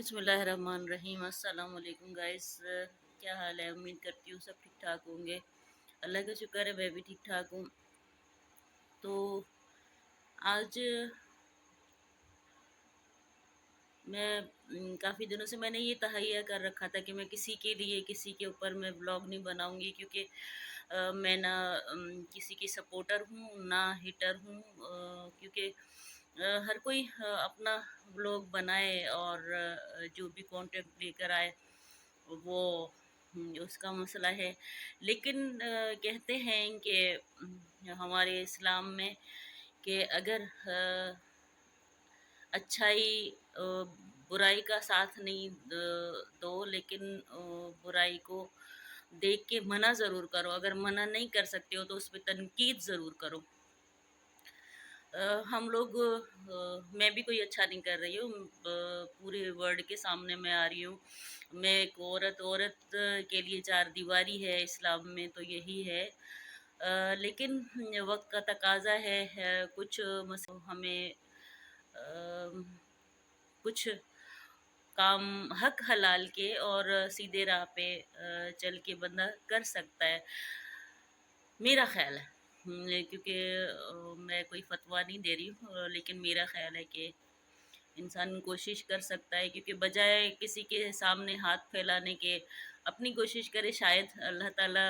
बिस्मिल्लाहिर्रहमानिर्रहीम। अस्सलाम वालेकुम गाइस। क्या हाल है? उम्मीद करती हूँ सब ठीक ठाक होंगे। अल्लाह का शुक्र है मैं भी ठीक ठाक हूँ। तो आज मैं काफ़ी दिनों से मैंने ये तहैया कर रखा था कि मैं किसी के लिए किसी के ऊपर मैं व्लॉग नहीं बनाऊँगी, क्योंकि मैं ना किसी की सपोर्टर हूँ ना हिटर हूँ, क्योंकि हर कोई अपना व्लॉग बनाए और जो भी कंटेंट लेकर आए वो उसका मसला है। लेकिन कहते हैं कि हमारे इस्लाम में कि अगर अच्छाई बुराई का साथ नहीं दो, लेकिन बुराई को देख के मना ज़रूर करो। अगर मना नहीं कर सकते हो तो उस पे तनकीद ज़रूर करो। हम लोग मैं भी कोई अच्छा नहीं कर रही हूँ, पूरे वर्ल्ड के सामने मैं आ रही हूँ। मैं एक औरत के लिए चार दीवारी है इस्लाम में, तो यही है। लेकिन वक्त का तकाजा है कुछ हमें कुछ काम हक हलाल के और सीधे राह पे चल के बंदा कर सकता है, मेरा ख्याल है। क्योंकि मैं कोई फतवा नहीं दे रही हूँ, लेकिन मेरा ख्याल है कि इंसान कोशिश कर सकता है, क्योंकि बजाय किसी के सामने हाथ फैलाने के अपनी कोशिश करे। शायद अल्लाह ताला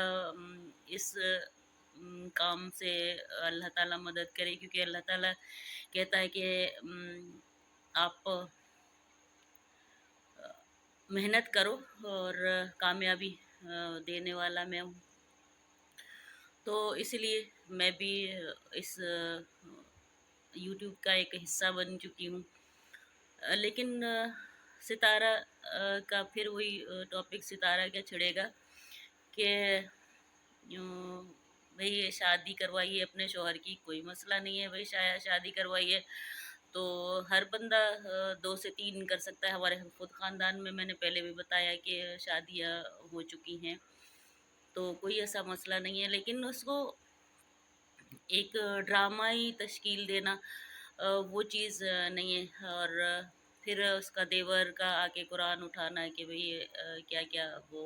इस काम से अल्लाह ताला मदद करे, क्योंकि अल्लाह ताला कहता है कि आप मेहनत करो और कामयाबी देने वाला मैं हूँ। तो इसलिए मैं भी इस यूट्यूब का एक हिस्सा बन चुकी हूँ। लेकिन सितारा का फिर वही टॉपिक, सितारा क्या छिड़ेगा कि भाई ये शादी करवाइए अपने शोहर की, कोई मसला नहीं है भाई, शायद शादी करवाइए तो हर बंदा 2 से 3 कर सकता है। हमारे खुद ख़ानदान में मैंने पहले भी बताया कि शादियाँ हो चुकी हैं, तो कोई ऐसा मसला नहीं है। लेकिन उसको एक ड्रामाई तश्कील देना वो चीज़ नहीं है। और फिर उसका देवर का आके कुरान उठाना है कि भाई क्या क्या वो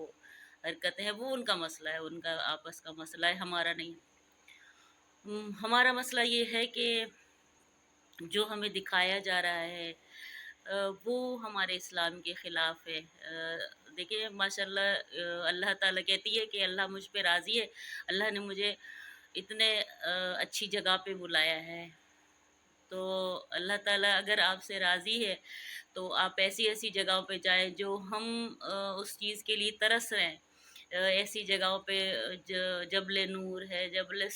हरकतें हैं, वो उनका मसला है, उनका आपस का मसला है, हमारा नहीं। हमारा मसला ये है कि जो हमें दिखाया जा रहा है वो हमारे इस्लाम के ख़िलाफ़ है। देखिए माशाल्लाह, अल्लाह ताला कहती है कि अल्लाह मुझ पे राज़ी है, अल्लाह ने मुझे इतने अच्छी जगह पे बुलाया है। तो अल्लाह ताला अगर आपसे राज़ी है तो आप ऐसी-ऐसी जगहों पे जाएँ जो हम उस चीज़ के लिए तरस रहे हैं। ऐसी जगहों पे जबल नूर है, जबल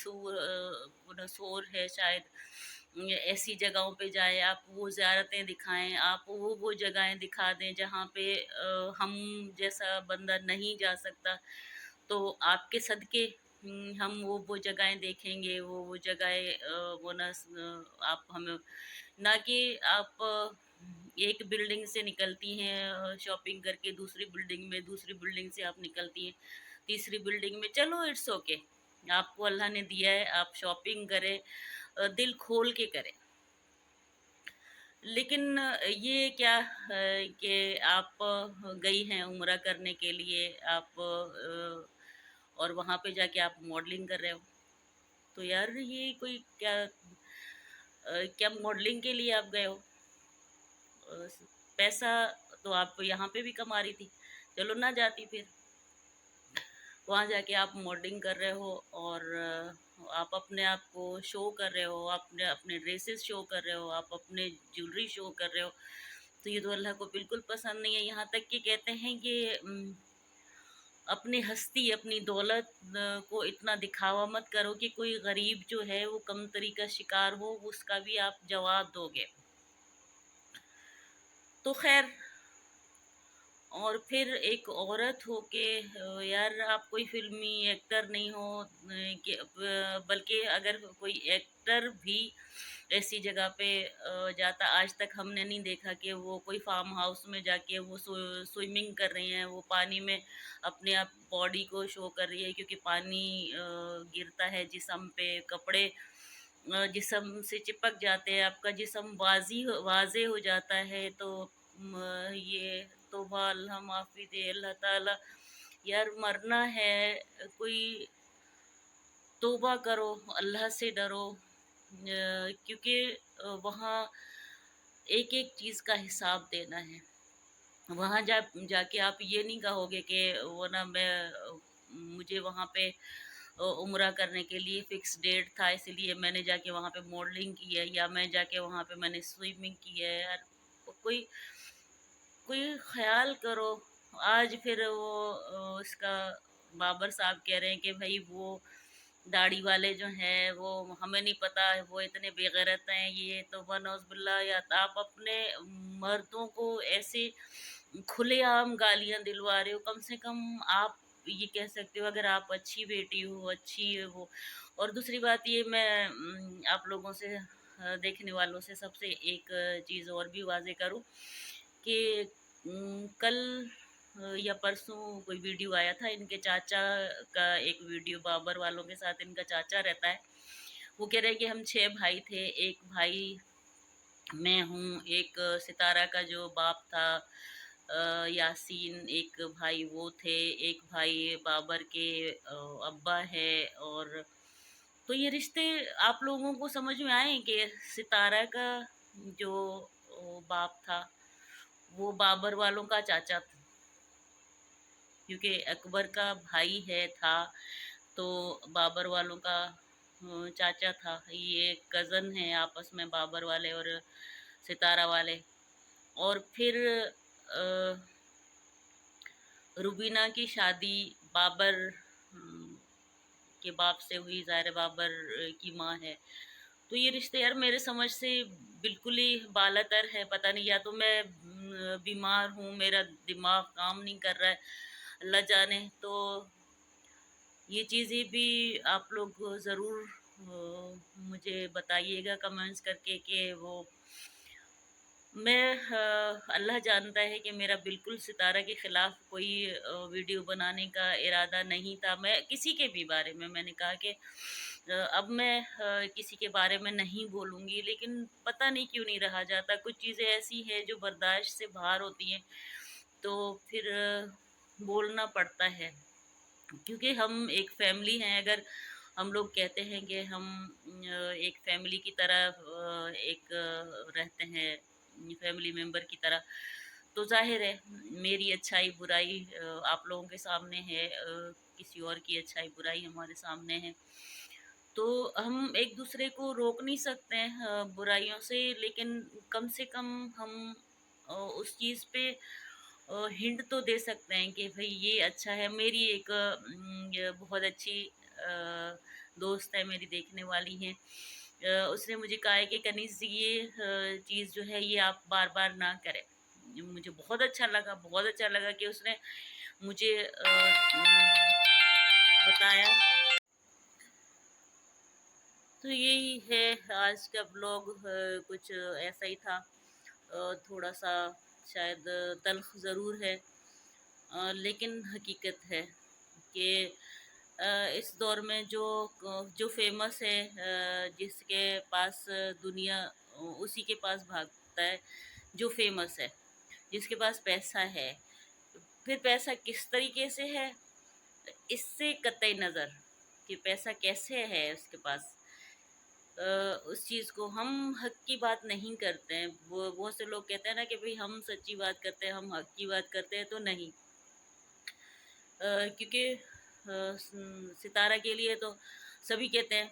सोर है शायद, ऐसी जगहों पे जाएँ, आप वो ज़ियारतें दिखाएँ, आप वो जगहें दिखा दें जहाँ पे हम जैसा बंदा नहीं जा सकता। तो आपके सदक़े हम वो जगहें देखेंगे, वो जगहें वो ना आप हमें, ना कि आप एक बिल्डिंग से निकलती हैं शॉपिंग करके दूसरी बिल्डिंग में, दूसरी बिल्डिंग से आप निकलती हैं तीसरी बिल्डिंग में। चलो इट्स ओके, आपको अल्लाह ने दिया है, आप शॉपिंग करें, दिल खोल के करें। लेकिन ये क्या कि आप गई हैं उम्रा करने के लिए, आप और वहाँ पे जाके आप मॉडलिंग कर रहे हो, तो यार ये कोई क्या क्या मॉडलिंग के लिए आप गए हो? अ, पैसा तो आप यहाँ पे भी कमा रही थी, चलो ना जाती फिर। वहाँ जाके आप मॉडलिंग कर रहे हो और आप अपने आप को शो कर रहे हो, अपने अपने ड्रेसेस शो कर रहे हो, आप अपने ज्वेलरी शो कर रहे हो। तो ये तो अल्लाह को बिल्कुल पसंद नहीं है। यहाँ तक कि कहते हैं कि अपनी हस्ती, अपनी दौलत को इतना दिखावा मत करो कि कोई गरीब जो है वो कमतरी का शिकार हो, उसका भी आप जवाब दोगे। तो खैर, और फिर एक औरत हो के यार आप कोई फ़िल्मी एक्टर नहीं हो, कि बल्कि अगर कोई एक्टर भी ऐसी जगह पे जाता, आज तक हमने नहीं देखा कि वो कोई फार्म हाउस में जाके वो स्विमिंग कर रही हैं, वो पानी में अपने आप बॉडी को शो कर रही है, क्योंकि पानी गिरता है जिस्म पे, कपड़े जिस्म से चिपक जाते हैं, आपका जिस्म वाज़े हो जाता है। तो یہ तौबा अल्लाह माफ़ी दे अल्लाह ताला। यार मरना है, कोई तौबा करो, अल्लाह से डरो, क्योंकि वहाँ एक एक चीज़ का हिसाब देना है। वहाँ जाके आप ये नहीं कहोगे कि वो ना मुझे वहाँ पे उम्रा करने के लिए फ़िक्स डेट था, इसलिए मैंने जाके वहाँ पे मॉडलिंग की है, या मैं जाके वहाँ पे मैंने स्विमिंग की है। यार कोई कोई ख्याल करो। आज फिर वो उसका बाबर साहब कह रहे हैं कि भाई वो दाढ़ी वाले जो हैं वो हमें नहीं पता है, वो इतने बेगैरत हैं, ये तो बनौज़बिल्ला। या तो आप अपने मर्दों को ऐसे खुलेआम गालियां दिलवा रहे हो, कम से कम आप ये कह सकते हो अगर आप अच्छी बेटी हो, अच्छी हो। और दूसरी बात ये मैं आप लोगों से देखने वालों से सबसे एक चीज़ और भी वाज़े करूँ कि कल या परसों कोई वीडियो आया था, इनके चाचा का एक वीडियो, बाबर वालों के साथ इनका चाचा रहता है। वो कह रहे हैं कि हम 6 भाई थे, एक भाई मैं हूँ, एक सितारा का जो बाप था यासीन, एक भाई वो थे, एक भाई बाबर के अब्बा है। और तो ये रिश्ते आप लोगों को समझ में आए कि सितारा का जो बाप था वो बाबर वालों का चाचा था, क्योंकि अकबर का भाई है था, तो बाबर वालों का चाचा था। ये कज़न है आपस में, बाबर वाले और सितारा वाले। और फिर रुबीना की शादी बाबर के बाप से हुई, ज़ाहिर बाबर की माँ है। तो ये रिश्ते यार मेरे समझ से बिल्कुल ही बालातर है। पता नहीं, या तो मैं बीमार हूँ, मेरा दिमाग काम नहीं कर रहा है, अल्लाह जाने। तो ये चीज़ें भी आप लोग ज़रूर मुझे बताइएगा कमेंट्स करके कि वो मैं अल्लाह जानता है कि मेरा बिल्कुल सितारा के ख़िलाफ़ कोई वीडियो बनाने का इरादा नहीं था। मैं किसी के भी बारे में, मैंने कहा कि अब मैं किसी के बारे में नहीं बोलूँगी, लेकिन पता नहीं क्यों नहीं रहा जाता। कुछ चीज़ें ऐसी हैं जो बर्दाश्त से बाहर होती हैं, तो फिर बोलना पड़ता है, क्योंकि हम एक फैमिली हैं। अगर हम लोग कहते हैं कि हम एक फैमिली की तरह एक रहते हैं, फैमिली मेम्बर की तरह, तो ज़ाहिर है मेरी अच्छाई बुराई आप लोगों के सामने है, किसी और की अच्छाई बुराई हमारे सामने है। तो हम एक दूसरे को रोक नहीं सकते हैं बुराइयों से, लेकिन कम से कम हम उस चीज़ पे हिंट तो दे सकते हैं कि भाई ये अच्छा है। मेरी एक ये बहुत अच्छी दोस्त है, मेरी देखने वाली है। उसने मुझे कहा है कि कनीज़ ये चीज़ जो है ये आप बार बार ना करें। मुझे बहुत अच्छा लगा, बहुत अच्छा लगा कि उसने मुझे बताया। तो यही है आज का ब्लॉग, कुछ ऐसा ही था। थोड़ा सा शायद तल्ख़ ज़रूर है, लेकिन हकीकत है कि इस दौर में जो फेमस है, जिसके पास दुनिया उसी के पास भागता है, जो फेमस है, जिसके पास पैसा है। फिर पैसा किस तरीके से है, इससे कतई नज़र कि पैसा कैसे है उसके पास, उस चीज़ को हम हक की बात नहीं करते हैं। वो बहुत से लोग कहते हैं ना कि भाई हम सच्ची बात करते हैं, हम हक की बात करते हैं, तो नहीं। क्योंकि सितारा के लिए तो सभी कहते हैं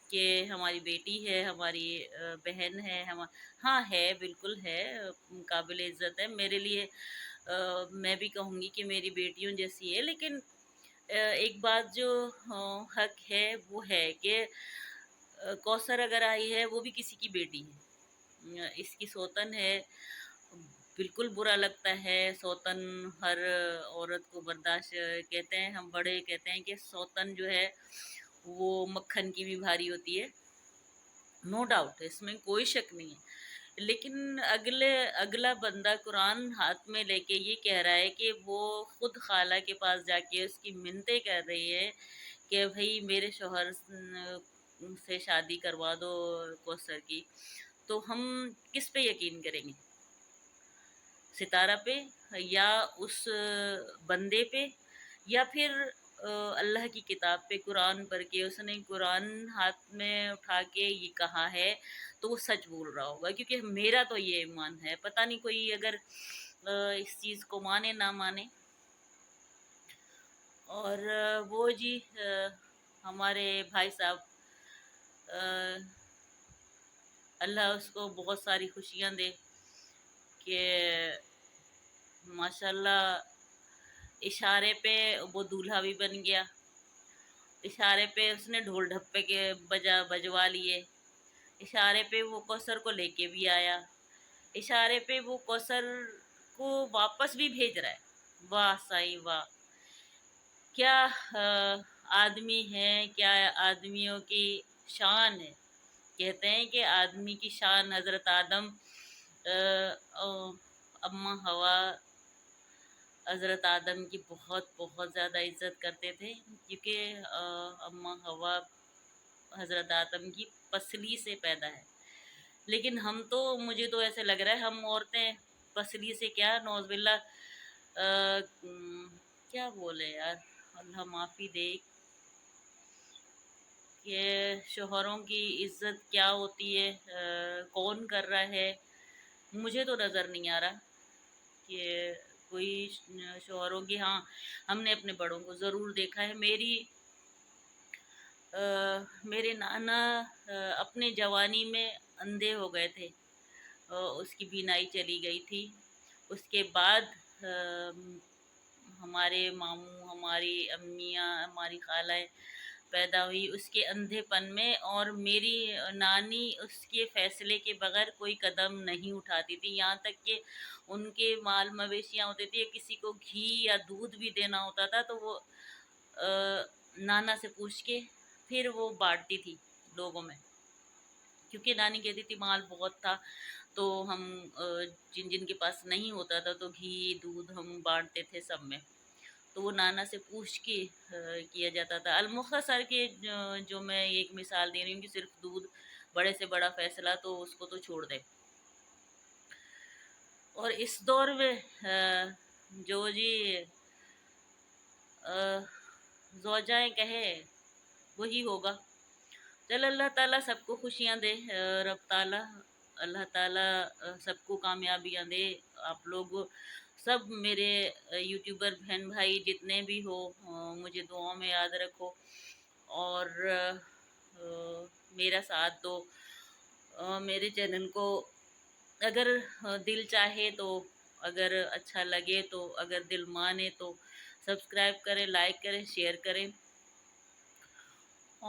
कि हमारी बेटी है, हमारी बहन है, हाँ है, बिल्कुल है, काबिल इज़्ज़त है मेरे लिए। मैं भी कहूँगी कि मेरी बेटियों जैसी है। लेकिन एक बात जो हक है वो है कि कौसर अगर आई है वो भी किसी की बेटी है, इसकी सौतन है। बिल्कुल बुरा लगता है, सौतन हर औरत को बर्दाश्त, कहते हैं हम बड़े कहते हैं कि सौतन जो है वो मक्खन की भी भारी होती है, नो डाउट, इसमें कोई शक नहीं है। लेकिन अगला बंदा कुरान हाथ में लेके ये कह रहा है कि वो खुद खाला के पास जाके उसकी मिन्नतें कर रही है कि भाई मेरे शौहर से शादी करवा दो कौसर की। तो हम किस पे यकीन करेंगे? सितारा पे या उस बंदे पे या फिर अल्लाह की किताब पे कुरान पढ़ के उसने कुरान हाथ में उठा के ये कहा है तो वो सच बोल रहा होगा, क्योंकि मेरा तो ये ईमान है। पता नहीं कोई अगर इस चीज़ को माने ना माने। और वो जी हमारे भाई साहब, अल्लाह उसको बहुत सारी खुशियाँ दे कि माशाल्लाह इशारे पे वो दूल्हा भी बन गया। इशारे पे उसने ढोल ढप्पे के बजवा लिए। इशारे पे वो कौसर को लेके भी आया। इशारे पे वो कौसर को वापस भी भेज रहा है। वाह साईं वाह! क्या आदमी है, क्या आदमियों की शान है। कहते हैं कि आदमी की शान हज़रत आदम, अम्मा हवा हज़रत आदम की बहुत बहुत ज़्यादा इज़्ज़त करते थे, क्योंकि अम्मा हवा हज़रत आदम की पसली से पैदा है। लेकिन हम तो, मुझे तो ऐसे लग रहा है हम औरतें पसली से क्या, नौज़बिल्ला क्या बोले यार, अल्लाह माफ़ी दे, कि शोहरों की इज़्ज़त क्या होती है, कौन कर रहा है। मुझे तो नज़र नहीं आ रहा कि कोई शोहरों की, हाँ हमने अपने बड़ों को ज़रूर देखा है। मेरे नाना अपने जवानी में अंधे हो गए थे, उसकी बीनाई चली गई थी। उसके बाद हमारे मामू, हमारी अम्मियाँ, हमारी खालाएँ पैदा हुई उसके अंधेपन में, और मेरी नानी उसके फैसले के बगैर कोई कदम नहीं उठाती थी। यहाँ तक कि उनके माल मवेशियाँ होते थे, किसी को घी या दूध भी देना होता था तो वो नाना से पूछ के फिर वो बाँटती थी लोगों में, क्योंकि नानी कहती थी माल बहुत था, तो हम जिन जिन के पास नहीं होता था तो घी दूध हम बाँटते थे सब में। तो वो नाना से पूछ के किया जाता था। अलमुख़्तसर के जो मैं एक मिसाल दे रही हूँ कि सिर्फ़ दूध, बड़े से बड़ा फ़ैसला तो उसको तो छोड़ दें। और इस दौर में जो जी अ, ज़ौजाएँ कहे वही होगा। चल अल्लाह ताला सबको खुशियाँ दे, रब ताला, अल्लाह ताला सबको कामयाबियाँ दे। आप लोग सब मेरे यूट्यूबर बहन भाई जितने भी हो, मुझे दुआओं में याद रखो और मेरा साथ दो। मेरे चैनल को अगर दिल चाहे तो, अगर अच्छा लगे तो, अगर दिल माने तो सब्सक्राइब करें, लाइक करें, शेयर करें।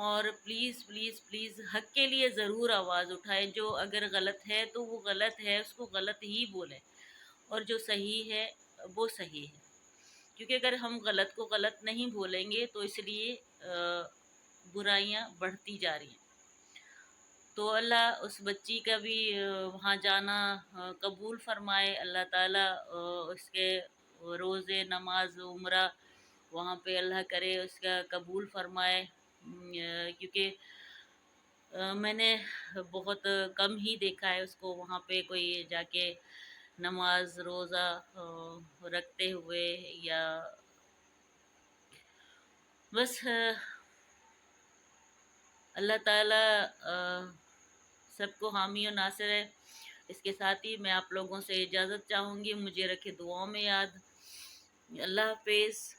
और प्लीज़ प्लीज़ प्लीज़ हक के लिए ज़रूर आवाज़ उठाएं। जो अगर गलत है तो वो गलत है, उसको गलत ही बोलें, और जो सही है वो सही है। क्योंकि अगर हम गलत को गलत नहीं बोलेंगे तो इसलिए बुराइयां बढ़ती जा रही हैं। तो अल्लाह उस बच्ची का भी वहाँ जाना कबूल फरमाए। अल्लाह ताला उसके रोज़े नमाज उम्रा वहाँ पे अल्लाह करे उसका कबूल फरमाए। क्योंकि मैंने बहुत कम ही देखा है उसको वहाँ पे कोई जाके नमाज रोज़ा रखते हुए, या बस अल्लाह ताला सबको हामी और नासिर है। इसके साथ ही मैं आप लोगों से इजाज़त चाहूँगी। मुझे रखे दुआओं में याद। अल्लाह हाफ़िज़।